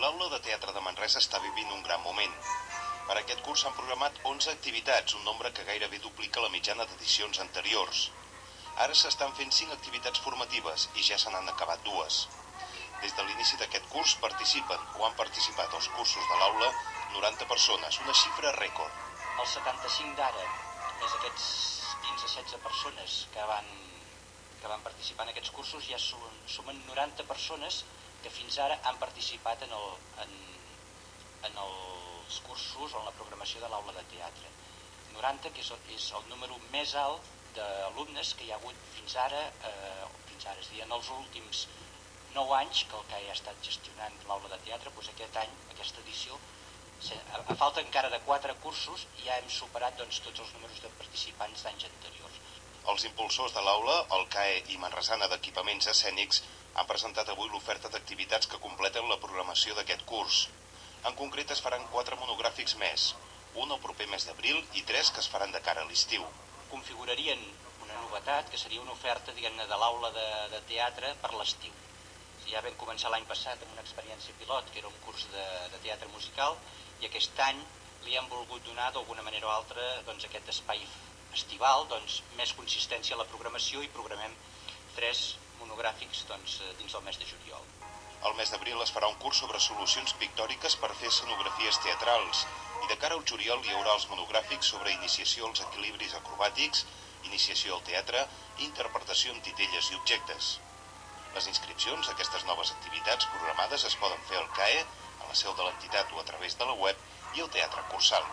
L'Aula de Teatre de Manresa està vivint un gran moment. Per aquest curs s'han programat 11 activitats, un nombre que gairebé duplica la mitjana d'edicions anteriors. Ara s'estan fent 5 activitats formatives i ja se n'han acabat 2. Des de l'inici d'aquest curs participen o han participat als cursos de l'Aula 90 persones, una xifra rècord. Els 75 d'ara, més aquests 15-16 persones que van participar en aquests cursos, ja sumen 90 persones que fins ara han participat en els cursos o en la programació de l'Aula de Teatre. 90, que és el número més alt d'alumnes que hi ha hagut fins ara, és a dir, en els últims 9 anys que el CAE ha estat gestionant l'Aula de Teatre, doncs aquest any, aquesta edició, a falta encara de 4 cursos, ja hem superat tots els números de participants d'anys anteriors. Els impulsors de l'Aula, el CAE i Manresana d'Equipaments Escènics, han presentat avui l'oferta d'activitats que completen la programació d'aquest curs. En concret es faran 4 monogràfics més, un el proper mes d'abril i 3 que es faran de cara a l'estiu. Configurarien una novetat, que seria una oferta, diguem-ne, de l'Aula de Teatre per l'estiu. Ja vam començar l'any passat amb una experiència pilot, que era un curs de teatre musical, i aquest any li hem volgut donar d'alguna manera o altra aquest espai estival, més consistència a la programació, i programem 3 monogràfics dins del mes de juliol. Al mes d'abril es farà un curs sobre solucions pictòriques per fer escenografies teatrals, i de cara al juliol hi haurà els monogràfics sobre iniciació als equilibris acrobàtics, iniciació al teatre i interpretació amb titelles i objectes. Les inscripcions a aquestes noves activitats programades es poden fer al CAE, a la seu de l'entitat o a través de la web, i al Teatre Cursal.